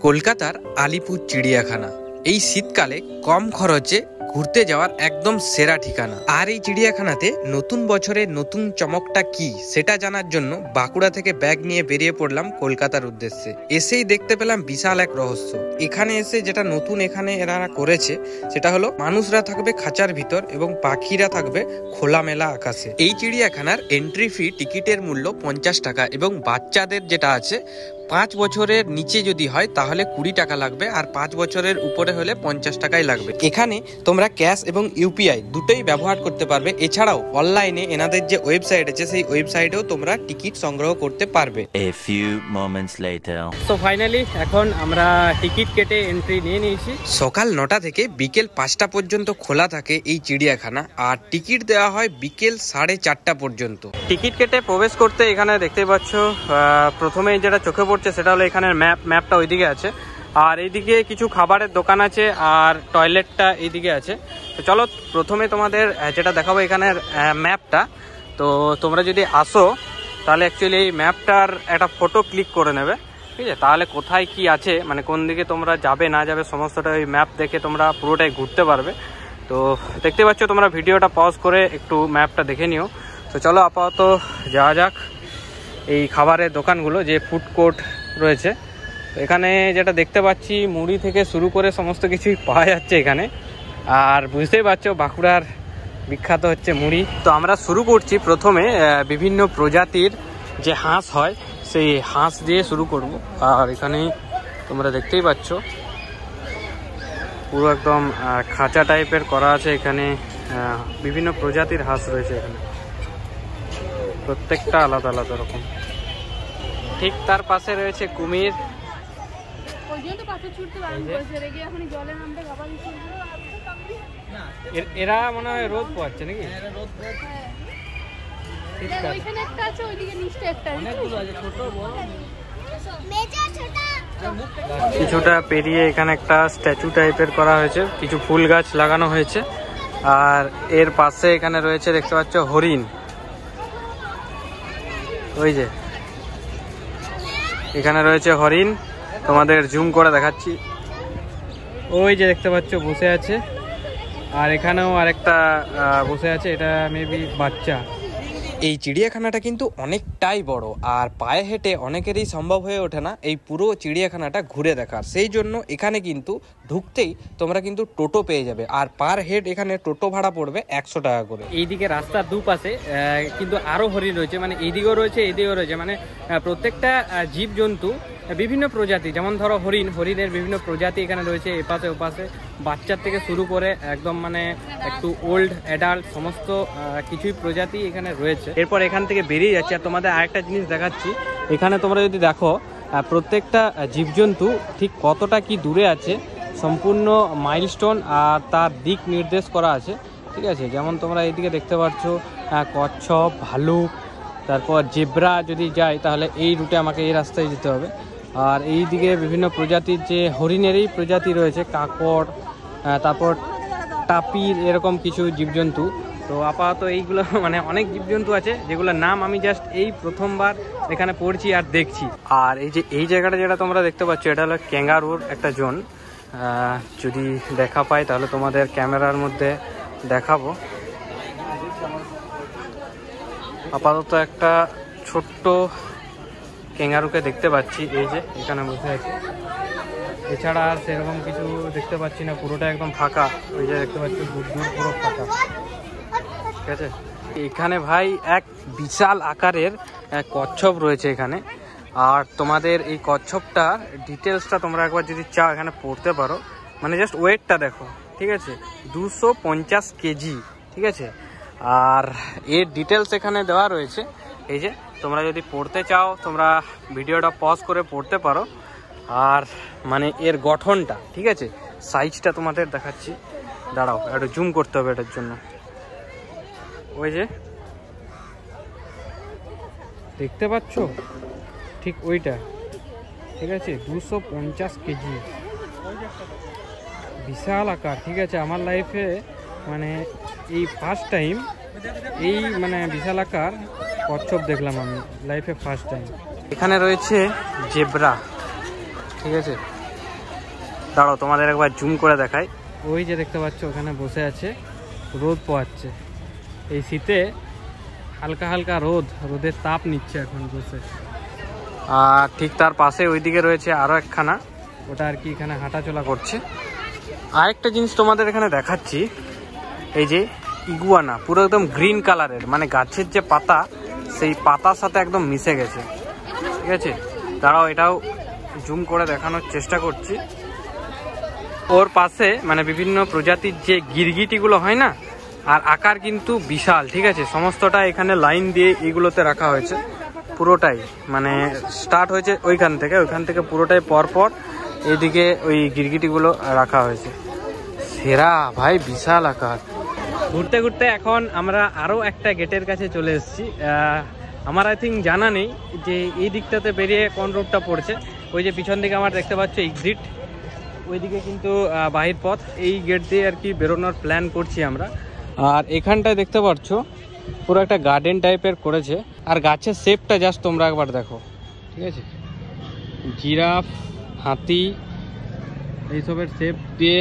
কলকাতার আলিপুর চিড়িয়াখানা এই শীতকালে কম খরচে ঘুরতে যাওয়ার একদম সেরা ঠিকানা। আর এই চিড়িয়াখানাতে নতুন বছরে নতুন চমকটা কি সেটা জানার জন্য বাঁকুড়া থেকে ব্যাগ নিয়ে বেরিয়ে পড়লাম কলকাতার উদ্দেশ্যে। এসেই দেখতে পেলাম বিশাল এক রহস্য। এখানে এসে যেটা নতুন এখানে এরা করেছে সেটা হলো মানুষরা থাকবে খাঁচার ভিতর এবং পাখিরা থাকবে খোলামেলা আকাশে। এই চিড়িয়াখানার এন্ট্রি ফি টিকিটের মূল্য 50 টাকা এবং বাচ্চাদের যেটা আছে 5 বছরের নিচে যদি হয় তাহলে 20 টাকা লাগবে, আর 5 বছরের উপরে হলে 50 টাকাই লাগবে। এখানে তোমরা ক্যাশ এবং ইউপিআই দুটোই ব্যবহার করতে পারবে। এছাড়াও অনলাইনে এনাদের যে ওয়েবসাইট আছে সেই ওয়েবসাইটেও তোমরা টিকিট সংগ্রহ করতে পারবে। A few moments later. তো ফাইনালি এখন আমরা টিকিট কেটে এন্ট্রি নিয়ে নিয়েছি। সকাল 9টা থেকে বিকেল 5টা পর্যন্ত খোলা থাকে এই চিড়িয়াখানা, আর টিকিট দেওয়া হয় বিকেল 4:30টা পর্যন্ত। টিকিট কেটে প্রবেশ করতে এখানে দেখতেই পাচ্ছ প্রথমেই যেটা চোখে পড়ছে সেটা হলো এখানের ম্যাপটা ওইদিকে আছে, আর এইদিকে কিছু খাবারের দোকান আছে, আর টয়লেটটা এইদিকে আছে। তো চলো প্রথমে তোমাদের যেটা দেখাবো এখানের ম্যাপটা। তো তোমরা যদি আসো তাহলে অ্যাকচুয়ালি এই ম্যাপটার একটা ফটো ক্লিক করে নেবে, ঠিক আছে? তাহলে কোথায় কি আছে, মানে কোন দিকে তোমরা যাবে না যাবে সমস্তটা ওই ম্যাপ দেখে তোমরা পুরোটাই ঘুরতে পারবে। তো দেখতে পাচ্ছ তোমরা ভিডিওটা পজ করে একটু ম্যাপটা দেখে নিও। তো চলো আপাতত যাওয়া যাক এই খাবারের দোকানগুলো, যে ফুড কোর্ট রয়েছে। তো এখানে যেটা দেখতে পাচ্ছি মুড়ি থেকে শুরু করে সমস্ত কিছুই পাওয়া যাচ্ছে এখানে, আর বুঝতেই পারছো বাঁকুড়ার বিখ্যাত হচ্ছে মুড়ি। তো আমরা শুরু করছি প্রথমে বিভিন্ন প্রজাতির যে হাঁস হয় সেই হাঁস দিয়ে শুরু করব। আর এখানে তোমরা দেখতেই পাচ্ছ পুরো একদম খাঁচা টাইপের করা আছে। এখানে বিভিন্ন প্রজাতির হাঁস রয়েছে, এখানে প্রত্যেকটা আলাদা আলাদা রকম। ঠিক তার পাশে রয়েছে কুমির। এরা মনে হয় রোদ পোয়াচ্ছে নাকি? কিছুটা পেরিয়ে এখানে একটা স্ট্যাচু টাইপের করা হয়েছে, কিছু ফুল গাছ লাগানো হয়েছে, আর এর পাশে এখানে রয়েছে দেখতে পাচ্ছ হরিণ। ওই যে এখানে রয়েছে হরিণ, তোমাদের জুম করে দেখাচ্ছি। ওই যে দেখতে পাচ্ছ বসে আছে, আর এখানেও আরেকটা বসে আছে, এটা মেবি বাচ্চা। এই চিড়িয়াখানাটা কিন্তু অনেকটাই বড়, আর পায়ে হেঁটে অনেকেরই সম্ভব হয়ে ওঠে না এই পুরো চিড়িয়াখানাটা ঘুরে দেখার। সেই জন্য এখানে কিন্তু ঢুকতেই তোমরা কিন্তু টোটো পেয়ে যাবে, আর পার হেড এখানে টোটো ভাড়া পড়বে 100 টাকা করে। এইদিকে রাস্তার দুপাশে কিন্তু আরো হরিণ রয়েছে, মানে এইদিকেও রয়েছে এইদিকেও রয়েছে, মানে প্রত্যেকটা জীবজন্তু বিভিন্ন প্রজাতি। যেমন ধরো হরিণের বিভিন্ন প্রজাতি এখানে রয়েছে, এপাশে ওপাশে, বাচ্চার থেকে শুরু করে একদম মানে একটু ওল্ড অ্যাডাল্ট সমস্ত কিছুই প্রজাতি এখানে রয়েছে। এরপর এখান থেকে বেরিয়ে যাচ্ছে, আর তোমাদের আরেকটা জিনিস দেখাচ্ছি। এখানে তোমরা যদি দেখো প্রত্যেকটা জীবজন্তু ঠিক কতটা কি দূরে আছে, সম্পূর্ণ মাইলস্টোন আর তার দিক নির্দেশ করা আছে, ঠিক আছে? যেমন তোমরা এইদিকে দেখতে পাচ্ছ কচ্ছপ, ভালুক, তারপর জেব্রা যদি যাই তাহলে এই রুটে আমাকে এই রাস্তায় যেতে হবে। আর এই দিকে বিভিন্ন প্রজাতির যে হরিণেরই প্রজাতি রয়েছে, কাকড়, তারপর টাপির, এরকম কিছু জীবজন্তু। তো আপাতত এইগুলো মানে অনেক জীবজন্তু আছে যেগুলোর নাম আমি জাস্ট এই প্রথমবার এখানে পড়ছি আর দেখছি। আর এই যে এই জায়গাটা যেটা তোমরা দেখতে পাচ্ছ এটা হলো ক্যাঙ্গারুর একটা জোন। যদি দেখা পাই তাহলে তোমাদের ক্যামেরার মধ্যে দেখাবো। আপাতত একটা ছোট্ট ক্যাঙ্গারুকে দেখতে পাচ্ছি, এই যে এখানে বসে আছে। এছাড়া আর সেরকম কিছু দেখতে পাচ্ছি না, পুরোটা একদম ফাঁকা। ওই যে দেখতে পাচ্ছি দূর পুরো ফাঁকা, ঠিক আছে? এখানে ভাই এক বিশাল আকারের কচ্ছপ রয়েছে এখানে, আর তোমাদের এই কচ্ছপটার ডিটেলসটা তোমরা একবার যদি চাও এখানে পড়তে পারো। মানে জাস্ট ওয়েটটা দেখো, ঠিক আছে? 250 কেজি, ঠিক আছে? আর এর ডিটেলস এখানে দেওয়া রয়েছে। এই যে তোমরা যদি পড়তে চাও তোমরা ভিডিওটা পজ করে পড়তে পারো। আর মানে এর গঠনটা, ঠিক আছে, সাইজটা তোমাদের দেখাচ্ছি, দাঁড়াও একটু জুম করতে হবে এটার জন্য। ওই যে দেখতে পাচ্ছ ঠিক ওইটা, ঠিক আছে? 250 কেজি, বিশাল আকার, ঠিক আছে? আমার লাইফে মানে এই ফার্স্ট টাইম এই মানে বিশাল আকার কচ্ছপ দেখলাম আমি লাইফে ফার্স্ট টাইম। এখানে রয়েছে জেব্রা, ঠিক আছে? দাঁড়াও তোমাদের একবার জুম করে দেখাই। ওই যে দেখতে পাচ্ছ ওখানে বসে আছে, রোদ পোয়াচ্ছে। এই শীতে হালকা হালকা রোদের তাপ নিচ্ছে এখন বসে। আর ঠিক তার পাশে ওইদিকে রয়েছে আরও একখানা, ওটা আর কি এখানে হাঁটাচলা করছে। আরেকটা জিনিস তোমাদের এখানে দেখাচ্ছি, এই যে ইগুয়ানা পুরো একদম গ্রিন কালারের, মানে গাছের যে পাতা সেই পাতার সাথে একদম মিশে গেছে। ঠিক আছে, দাঁড়াও এটাও জুম করে দেখানোর চেষ্টা করছি। ওর পাশে মানে বিভিন্ন প্রজাতির যে গিরগিটিগুলো হয় না, আর আকার কিন্তু বিশাল। ঠিক আছে, সমস্তটা এখানে লাইন দিয়ে এগুলোতে রাখা হয়েছে পুরোটাই, মানে স্টার্ট হয়েছে ওইখান থেকে পুরোটাই পরপর এইদিকে ওই গিরগিটিগুলো রাখা হয়েছে। সেরা ভাই, বিশাল আকার। ঘুরতে ঘুরতে এখন আমরা আরও একটা গেটের কাছে চলে এসেছি। আমার আই থিঙ্ক জানা নেই যে এই দিকটাতে বেরিয়ে কোন রোডটা পড়ছে। ওই যে পিছন দিকে আমার দেখতে পাচ্ছ এক্সিট, ওইদিকে কিন্তু বাহির পথ। এই গেট দিয়ে আর কি বেরোনোর প্ল্যান করছি আমরা। আর এখানটায় দেখতে পাচ্ছ পুরো একটা গার্ডেন টাইপের করেছে, আর গাছের শেপটা জাস্ট তোমরা একবার দেখো। ঠিক আছে, জিরাফ, হাতি এইসবের শেপ দিয়ে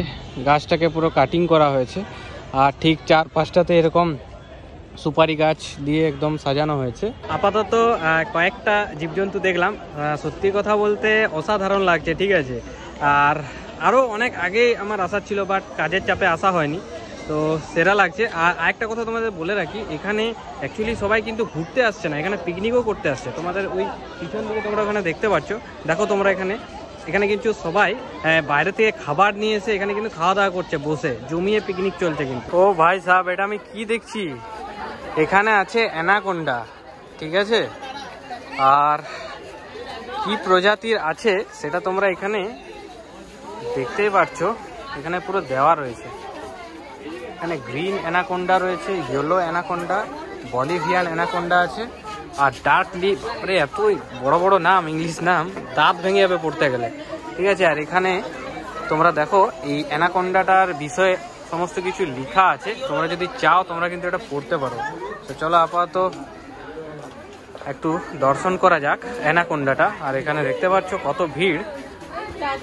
গাছটাকে পুরো কাটিং করা হয়েছে। আর ঠিক 4-5টাতে এরকম সুপারি গাছ দিয়ে একদম সাজানো হয়েছে। আপাতত কয়েকটা জীবজন্তু দেখলাম, সত্যি কথা বলতে অসাধারণ লাগছে। ঠিক আছে, আর আরও অনেক আগেই আমার আসা ছিল, বাট কাজের চাপে আসা হয়নি, তো সেরা লাগছে। আর আরেকটা কথা তোমাদের বলে রাখি, এখানে অ্যাকচুয়ালি সবাই কিন্তু ঘুরতে আসছে না, এখানে পিকনিকও করতে আসছে। তোমাদের ওই পিছন দিকে তোমরা ওখানে দেখতে পাচ্ছ, দেখো তোমরা এখানে কিন্তু সবাই বাইরে থেকে খাবার নিয়ে এসে এখানে কিন্তু খাওয়া দাওয়া করছে, বসে জমিয়ে পিকনিক চলছে কিন্তু। ও ভাই সাহেব, এটা আমি কি দেখছি, এখানে আছে অ্যানাকোন্ডা। ঠিক আছে, আর কি প্রজাতির আছে সেটা তোমরা এখানে দেখতেই পারছো, এখানে পুরো দেওয়া রয়েছে। এখানে গ্রিন অ্যানাকোন্ডা রয়েছে, ইয়েলো অ্যানাকোন্ডা, বলিভিয়ান অ্যানাকোন্ডা আছে, আর ডার্কলি, বাপরে এতই বড় বড় নাম, ইংলিশ নাম, দাঁত ভেঙে যাবে পড়তে গেলে। ঠিক আছে, আর এখানে তোমরা দেখো এই অ্যানাকোন্ডাটার বিষয়ে সমস্ত কিছু লেখা আছে, তোমরা যদি চাও তোমরা কিন্তু এটা পড়তে পারো। তো চলো আপাতত একটু দর্শন করা যাক অ্যানাকোন্ডাটা। আর এখানে দেখতে পাচ্ছ কত ভিড়,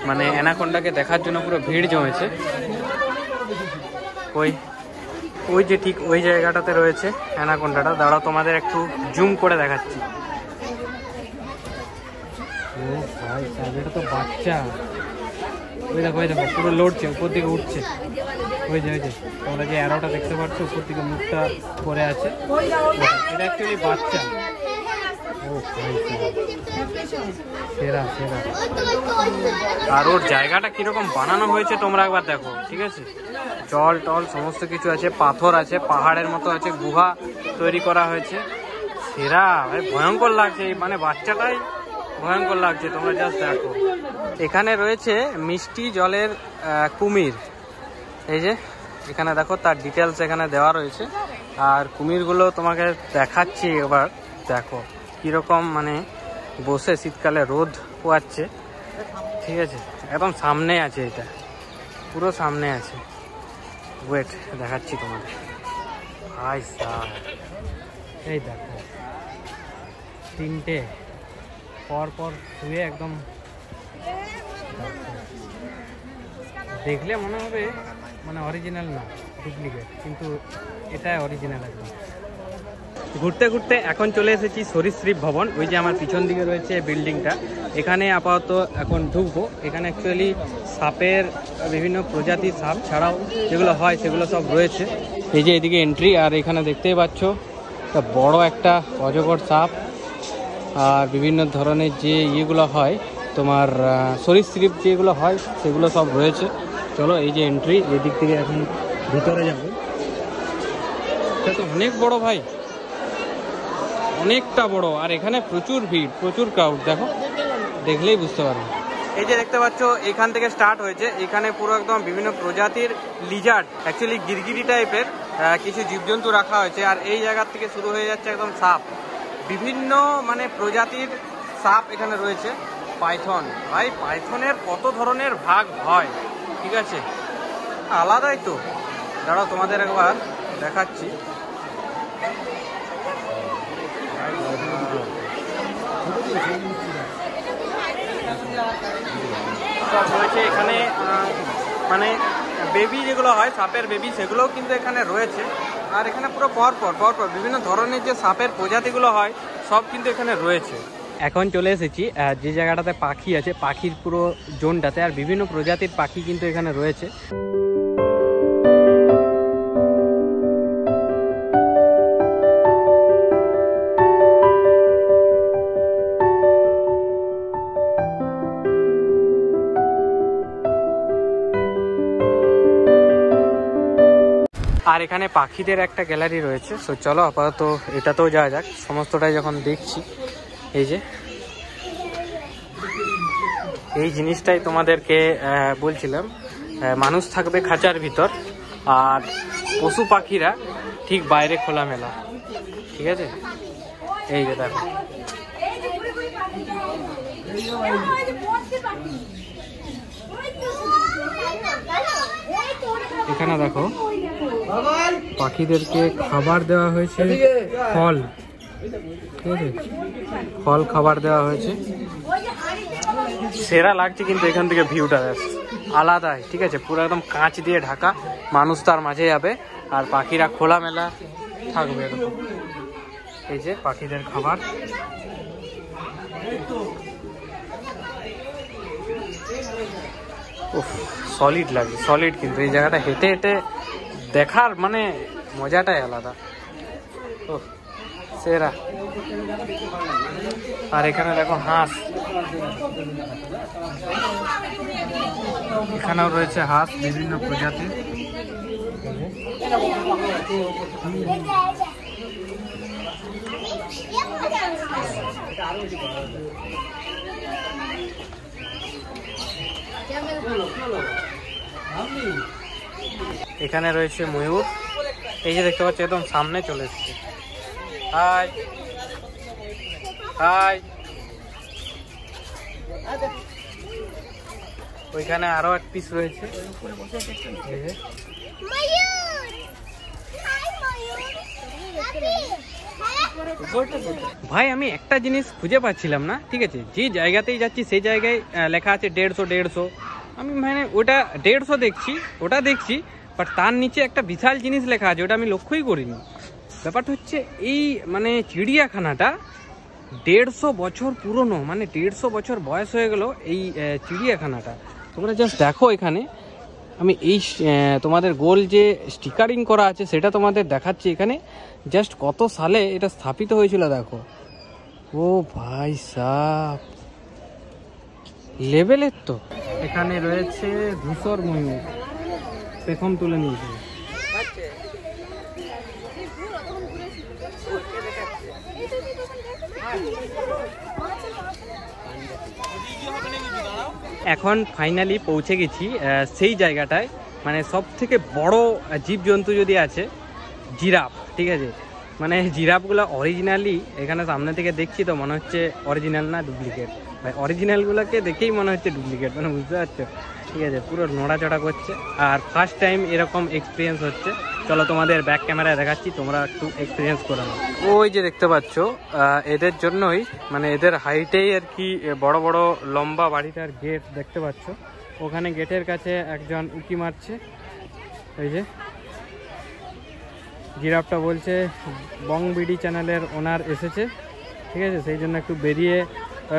মানে অ্যানাকোন্ডাকে দেখার জন্য পুরো ভিড় জমেছে। ওই যে ঠিক ওই জায়গাটাতে রয়েছে অ্যানাকোন্ডাটা। দাঁড়াও তোমাদের একটু জুম করে দেখাচ্ছি। ও ভাই সাহেব, এটা তো বাচ্চা। ওই দেখো পুরো লড়ছে, উপর দিকে উঠছে। ওই যে তোমরা যে অ্যারোটা দেখতে পাচ্ছ, উপর দিকে মুখটা পড়ে আছে, এটা অ্যাকচুয়ালি বাচ্চা। ও ভাই সেরা সেরা। আর ওর জায়গাটা কিরকম বানানো হয়েছে তোমরা একবার দেখো। ঠিক আছে, জল টল সমস্ত কিছু আছে, পাথর আছে, পাহাড়ের মতো আছে, গুহা তৈরি করা হয়েছে। সেরা ভাই, ভয়ঙ্কর লাগছে, মানে বাচ্চাটাই ভয়ঙ্কর লাগছে, তোমরা জাস্ট দেখো। এখানে রয়েছে মিষ্টি জলের কুমির। এই যে এখানে দেখো, তার ডিটেলস এখানে দেওয়া রয়েছে। আর কুমিরগুলো তোমাকে দেখাচ্ছি এবার, দেখো কীরকম মানে বসে শীতকালে রোদ পোয়াচ্ছে। ঠিক আছে, একদম সামনে আছে, এটা পুরো সামনে আছে। ওয়েট দেখাচ্ছি তোমাদের। হাই স্যার, এই দেখো তিনটে পর শুয়ে একদম, দেখলে মনে হবে মানে অরিজিনাল না, ডুপ্লিকেট, কিন্তু এটা অরিজিনাল একদম। ঘুরতে ঘুরতে এখন চলে এসেছি সরীসৃপ ভবন। ওই যে আমার পিছন দিকে রয়েছে বিল্ডিংটা, এখানে আপাতত এখন ঢুকবো। এখানে অ্যাকচুয়ালি সাপের বিভিন্ন প্রজাতির সাপ ছাড়াও যেগুলো হয় সেগুলো সব রয়েছে। এই যে এদিকে এন্ট্রি, আর এখানে দেখতেই পাচ্ছ বড় একটা অজগর সাপ, আর বিভিন্ন ধরনের যে ইয়েগুলো হয় তোমার সরীসৃপ যেগুলো হয় সেগুলো সব রয়েছে। চলো এই যে এন্ট্রি, এদিক থেকে এখন ভিতরে যাবো। এটা তো অনেক বড় ভাই, অনেকটা বড়। আর এখানে প্রচুর ভিড়, প্রচুর ক্রাউড, দেখো দেখলেই বুঝতে পারবে। এই যে দেখতে পাচ্ছ এখান থেকে স্টার্ট হয়েছে, এখানে পুরো একদম বিভিন্ন প্রজাতির লিজার্ড, অ্যাকচুয়ালি গিরগিটি টাইপের কিছু জীবজন্তু রাখা হয়েছে। আর এই জায়গার থেকে শুরু হয়ে যাচ্ছে একদম সাপ, বিভিন্ন মানে প্রজাতির সাপ এখানে রয়েছে। পাইথন, ভাই পাইথনের কত ধরনের ভাগ হয়, ঠিক আছে, আলাদাই তো। দাঁড়াও তোমাদের একবার দেখাচ্ছি। সব রয়েছে এখানে, মানে বেবি যেগুলো হয় সাপের বেবি সেগুলোও কিন্তু এখানে রয়েছে। আর এখানে পুরো পরপর বিভিন্ন ধরনের যে সাপের প্রজাতিগুলো হয় সব কিন্তু এখানে রয়েছে। এখন চলে এসেছি যে জায়গাটাতে পাখি আছে, পাখির পুরো জোনটাতে, আর বিভিন্ন প্রজাতির পাখি কিন্তু এখানে রয়েছে। আর এখানে পাখিদের একটা গ্যালারি রয়েছে। সো চলো আপাতত এটাতেও যাওয়া যাক, সমস্তটাই যখন দেখছি। এই যে এই জিনিসটাই তোমাদেরকে বলছিলাম, মানুষ থাকবে খাঁচার ভিতর আর পশু পাখিরা ঠিক বাইরে খোলামেলা, ঠিক আছে। এই যে দেখো, এখানে দেখো পাখিদেরকে খাবার দেওয়া হয়েছে, ফল, ঠিক আছে, ফল খাবার দেওয়া হয়েছে। সেরা লাগছে কিন্তু এখান থেকে ভিউটা আলাদাই, ঠিক আছে, পুরো একদম কাঁচ দিয়ে ঢাকা, মানুষ তার মাঝে যাবে আর পাখিরা খোলামেলা থাকবে এরকম। এই যে পাখিদের খাবার, সলিড লাগে, সলিড। কিন্তু এই জায়গাটা হেঁটে হেঁটে দেখার মানে মজাটাই আলাদা, ও সেরা। আর এখানে দেখো হাঁস, এখানেও রয়েছে হাঁস বিভিন্ন প্রজাতির। এখানে রয়েছে ময়ূর, এই যে দেখতে পাচ্ছি একদম সামনে চলে এসছে। High high. ওইখানে আরো এক পিস রয়েছে। ভাই আমি একটা জিনিস খুঁজে পাচ্ছিলাম না, ঠিক আছে, যে জায়গাতেই যাচ্ছি সেই জায়গায় লেখা আছে 150। আমি মানে ওটা 150 দেখছি, ওটা দেখছি, বাট তার নিচে একটা বিশাল জিনিস লেখা আছে, ওটা আমি লক্ষ্যই করিনি। ব্যাপারটা হচ্ছে এই মানে চিড়িয়াখানাটা 150 বছর পুরনো, মানে 150 বছর বয়স হয়ে গেল এই চিড়িয়াখানাটা। তোমরা জাস্ট দেখো, এখানে আমি এই তোমাদের গোল যে স্টিকারিং করা আছে সেটা তোমাদের দেখাচ্ছি। এখানে জাস্ট কত সালে এটা স্থাপিত হয়েছিল দেখো। ও ভাই সাব, লেভেলের তো। এখানে রয়েছে ধূসর ময়ূর, পেখম তুলে নিয়েছে। এখন ফাইনালি পৌঁছে গেছি সেই জায়গাটায়, মানে সব থেকে বড় জীবজন্তু যদি আছে জিরাফ, ঠিক আছে। মানে জিরাফগুলো অরিজিনালি এখানে সামনে থেকে দেখছি তো মনে হচ্ছে অরিজিনাল না ডুপ্লিকেট। ভাই অরিজিনালগুলোকে দেখেই মনে হচ্ছে ডুপ্লিকেট, মানে বুঝতে পারছো, ঠিক আছে, পুরো নড়াচড়া করছে। আর ফার্স্ট টাইম এরকম এক্সপিরিয়েন্স হচ্ছে। চলো তোমাদের ব্যাক ক্যামেরায় দেখাচ্ছি, তোমরা একটু এক্সপিরিয়েন্স করে নাও। ওই যে দেখতে পাচ্ছ, এদের জন্যই মানে এদের হাইটেই আর কি বড় বড় লম্বা বাড়িটার গেট দেখতে পাচ্ছ। ওখানে গেটের কাছে একজন উঁকি মারছে। এই যে জিরাফটা বলছে বং বিডি চ্যানেলের ওনার এসেছে, ঠিক আছে, সেই জন্য একটু বেরিয়ে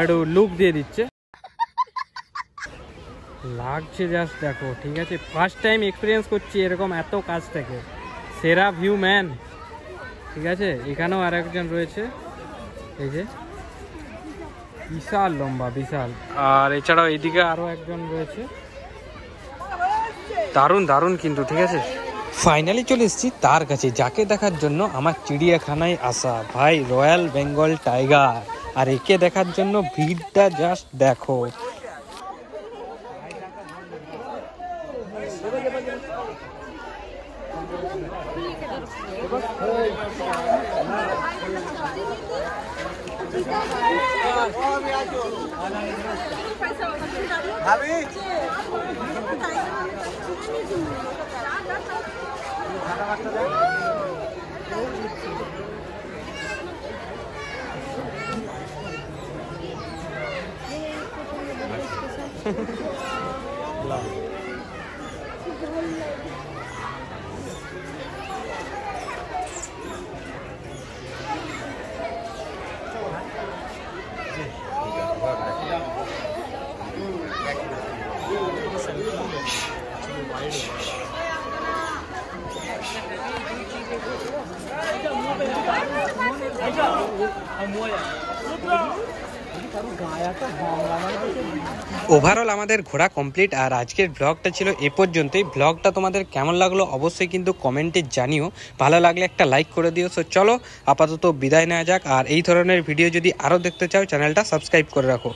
একটু লুক দিয়ে দিচ্ছে। লাগছে জাস্ট দেখো, ঠিক আছে, ফার্স্ট টাইম এক্সপিরিয়েন্স করছি এরকম এত কাছ থেকে। সেরা ভিউ ম্যান, ঠিক আছে। এখানেও আর একজন রয়েছে, এই যে বিশাল লম্বা, বিশাল। আর এছাড়াও এইদিকে আরো একজন রয়েছে। দারুণ দারুণ কিন্তু, ঠিক আছে। ফাইনালি চলে এসেছি তার কাছে যাকে দেখার জন্য আমার চিড়িয়াখানায় আসা, ভাই রয়্যাল বেঙ্গল টাইগার। আর একে দেখার জন্য ভিড়টা জাস্ট দেখো। ওভারঅল আমাদের ঘোরা কমপ্লিট। আর আজকের ব্লগটা ছিল এ পর্যন্তই। ব্লগটা তোমাদের কেমন লাগলো অবশ্যই কিন্তু কমেন্টে জানিও, ভালো লাগলে একটা লাইক করে দিও। সো চলো আপাতত বিদায় নেওয়া যাক। আর এই ধরনের ভিডিও যদি আরও দেখতে চাও চ্যানেলটা সাবস্ক্রাইব করে রাখো।